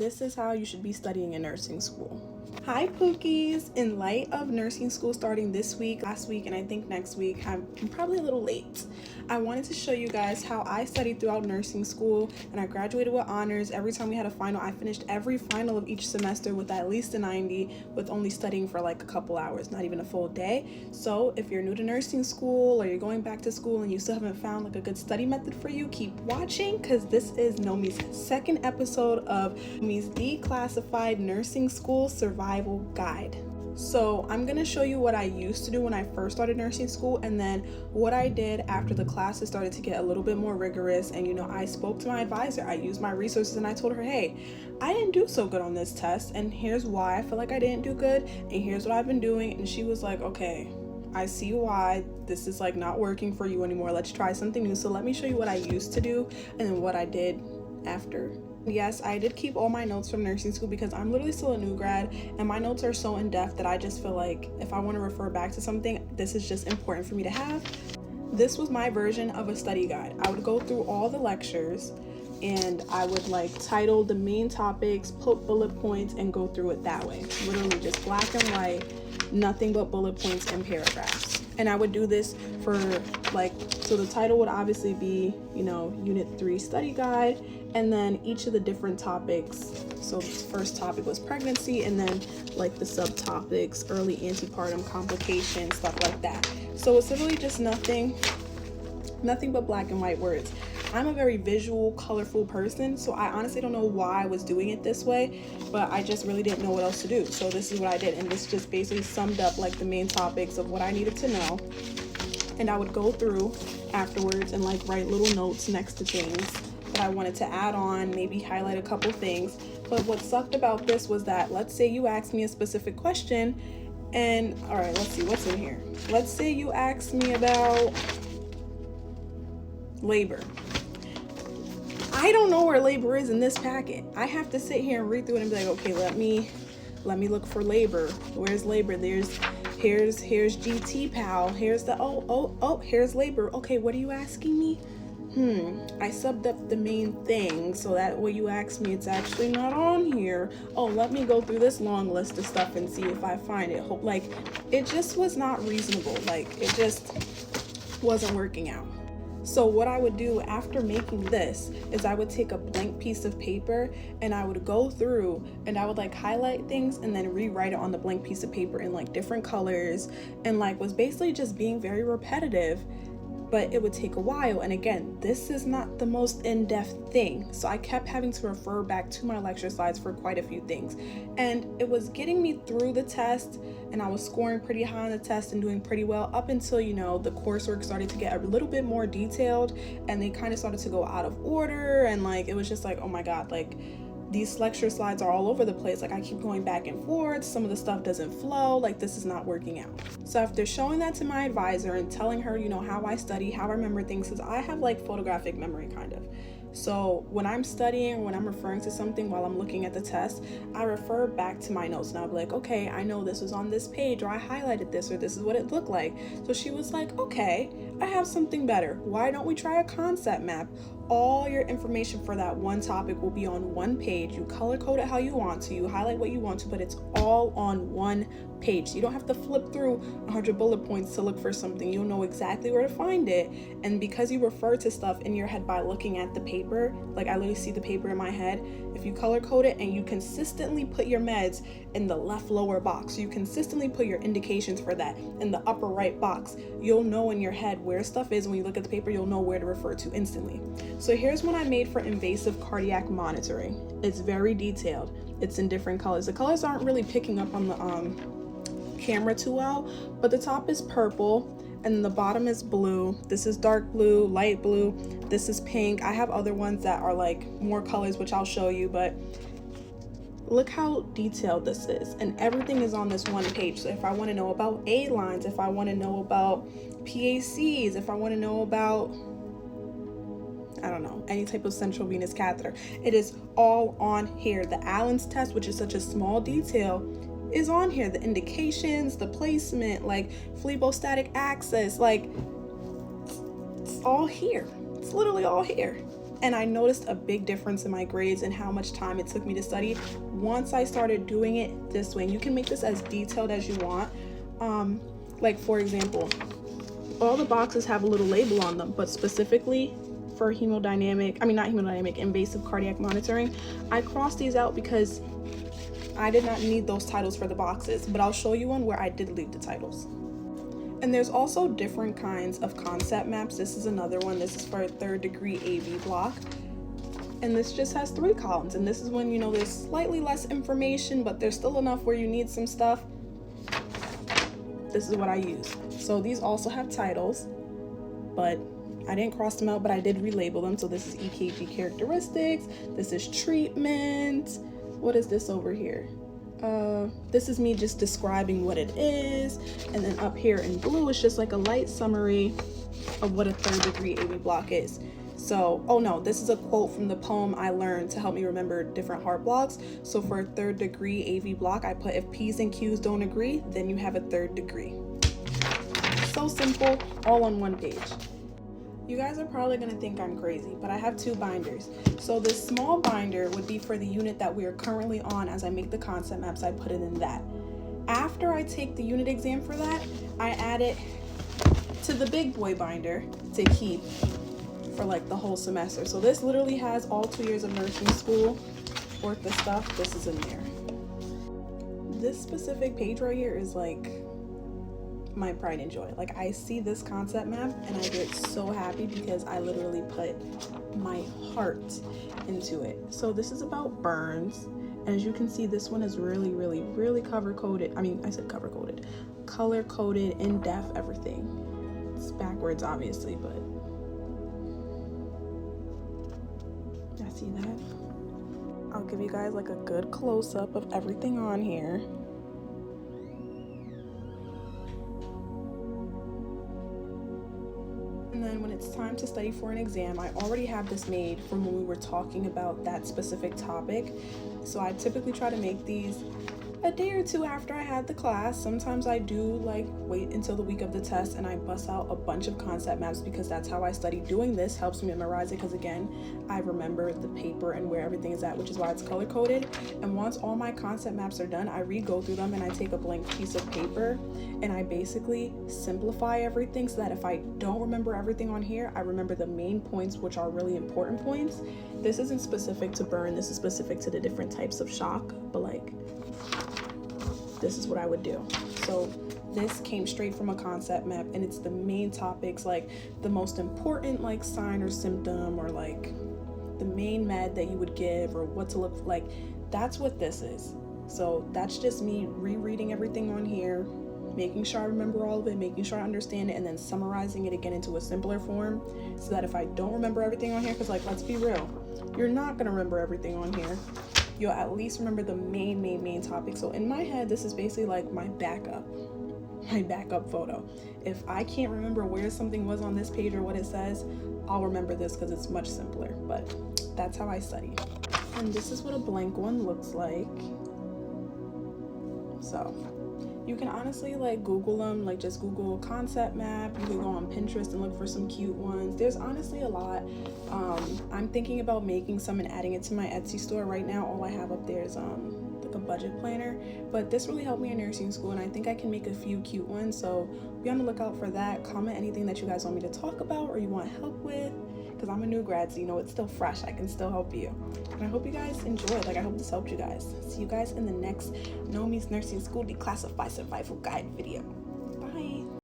This is how you should be studying in nursing school. Hi Pookies! In light of nursing school starting this week, last week, and I think next week, I'm probably a little late. I wanted to show you guys how I studied throughout nursing school, and I graduated with honors. Every time we had a final, I finished every final of each semester with at least a 90, with only studying for like a couple hours, not even a full day. So if you're new to nursing school or you're going back to school and you still haven't found like a good study method for you, keep watching, because this is Nomii's second episode of Nomii's Declassified Nursing School Survival Guide. So I'm going to show you what I used to do when I first started nursing school, and then what I did after the classes started to get a little bit more rigorous. And I spoke to my advisor, I used my resources, and I told her, hey, I didn't do so good on this test, and here's why I feel like I didn't do good, and here's what I've been doing. And she was like, okay, I see why this is like not working for you anymore. Let's try something new. So let me show you what I used to do and then what I did after. Yes, I did keep all my notes from nursing school because I'm literally still a new grad, and my notes are so in depth that I just feel like if I want to refer back to something, this is just important for me to have. This was my version of a study guide. I would go through all the lectures and I would like title the main topics, put bullet points, and go through it that way. Literally just black and white, nothing but bullet points and paragraphs. And I would do this for so the title would obviously be, Unit 3 study guide, and then each of the different topics. So first topic was pregnancy, and then like the subtopics, early antepartum complications, stuff like that. So it's literally just nothing but black and white words. I'm a very visual, colorful person, so I honestly don't know why I was doing it this way, but I just really didn't know what else to do. So this is what I did, and this just basically summed up like the main topics of what I needed to know. And I would go through afterwards and like write little notes next to things that I wanted to add on, maybe highlight a couple things. But what sucked about this was that, let's say you asked me a specific question, and all right, let's see what's in here. Let's say you asked me about labor. I don't know where labor is in this packet. I have to sit here and read through it and be like, okay, let me look for labor. Where's labor? Here's GT pal. Here's the here's labor. Okay, what are you asking me? I subbed up the main thing so that when you ask me, it's actually not on here. Oh, let me go through this long list of stuff and see if I find it. It just was not reasonable. It just wasn't working out. So what I would do after making this is I would take a blank piece of paper and I would go through and I would highlight things and then rewrite it on the blank piece of paper in different colors, and was basically just being very repetitive, but it would take a while. And again, this is not the most in-depth thing, so I kept having to refer back to my lecture slides for quite a few things, and it was getting me through the test, and I was scoring pretty high on the test and doing pretty well up until the coursework started to get a little bit more detailed, and they kind of started to go out of order, and it was just oh my god, these lecture slides are all over the place. I keep going back and forth. Some of the stuff doesn't flow. This is not working out. So after showing that to my advisor and telling her, how I study, how I remember things, because I have photographic memory kind of. So when I'm studying, when I'm referring to something while I'm looking at the test, I refer back to my notes and I'll be like, okay, I know this was on this page, or I highlighted this, or this is what it looked like. So she was like, okay, I have something better. Why don't we try a concept map? All your information for that one topic will be on one page. You color code it how you want to, you highlight what you want to, but it's all on one page. So you don't have to flip through 100 bullet points to look for something. You'll know exactly where to find it. And because you refer to stuff in your head by looking at the paper, I literally see the paper in my head, if you color code it and you consistently put your meds in the left lower box, you consistently put your indications for that in the upper right box, you'll know in your head where stuff is. When you look at the paper, you'll know where to refer to instantly. So here's one I made for invasive cardiac monitoring. It's very detailed. It's in different colors. The colors aren't really picking up on the camera too well, but the top is purple and the bottom is blue. This is dark blue, light blue, this is pink. I have other ones that are more colors, which I'll show you, but look how detailed this is, and everything is on this one page. So if I want to know about A lines, if I want to know about PACs, if I want to know about, I don't know, any type of central venous catheter, it is all on here. The Allen's test, which is such a small detail, is on here. The indications, the placement, phlebostatic access, it's all here. It's literally all here. And I noticed a big difference in my grades and how much time it took me to study once I started doing it this way. And you can make this as detailed as you want. Like for example, all the boxes have a little label on them, but specifically for invasive cardiac monitoring, I crossed these out because I did not need those titles for the boxes, but I'll show you one where I did leave the titles. And there's also different kinds of concept maps. This is another one. This is for a 3rd degree AV block. And this just has 3 columns. And this is when, you know, there's slightly less information, but there's still enough where you need some stuff. This is what I use. So these also have titles, but I didn't cross them out, but I did relabel them. So this is EKG characteristics. This is treatment. What is this over here? This is me just describing what it is. And then up here in blue is just like a light summary of what a 3rd degree AV block is. So, oh no, this is a quote from the poem I learned to help me remember different heart blocks. So for a 3rd degree AV block, I put if P's and Q's don't agree, then you have a 3rd degree. So simple, all on one page. You guys are probably gonna think I'm crazy, but I have 2 binders. So this small binder would be for the unit that we are currently on. As I make the concept maps, I put it in that. After I take the unit exam for that, I add it to the big boy binder to keep for like the whole semester. So this literally has all 2 years of nursing school worth of stuff. This is in there. This specific page right here is like my pride and joy. Like I see this concept map and I get so happy because I literally put my heart into it. So this is about burns. And as you can see, this one is really color coded, in depth, everything. It's backwards obviously, but I see that. I'll give you guys like a good close-up of everything on here. And then when it's time to study for an exam, I already have this made from when we were talking about that specific topic. So I typically try to make these a day or 2 after I had the class. Sometimes I do like wait until the week of the test and I bust out a bunch of concept maps because that's how I study. Doing this helps me memorize it because again, I remember the paper and where everything is at, which is why it's color coded. And once all my concept maps are done, I re-go through them and I take a blank piece of paper and I basically simplify everything so that if I don't remember everything on here, I remember the main points, which are really important points. This isn't specific to burn, this is specific to the different types of shock, but like this is what I would do. So this came straight from a concept map and it's the main topics, like the most important like sign or symptom or like the main med that you would give or what to look like. That's what this is. So that's just me rereading everything on here, making sure I remember all of it, making sure I understand it, and then summarizing it again into a simpler form so that if I don't remember everything on here, because like let's be real, you're not gonna remember everything on here. You'll at least remember the main topic. So in my head, this is basically like my backup photo. If I can't remember where something was on this page or what it says, I'll remember this because it's much simpler, but that's how I study. And this is what a blank one looks like. So you can honestly like Google them, like just Google concept map. You can go on Pinterest and look for some cute ones. There's honestly a lot. I'm thinking about making some and adding it to my Etsy store. Right now, all I have up there is like a budget planner, but this really helped me in nursing school and I think I can make a few cute ones. So be on the lookout for that. Comment anything that you guys want me to talk about or you want help with, because I'm a new grad, so you know it's still fresh. I can still help you. And I hope you guys enjoyed. Like I hope this helped you guys. See you guys in the next Nomii's Nursing School Declassified Survival Guide video. Bye.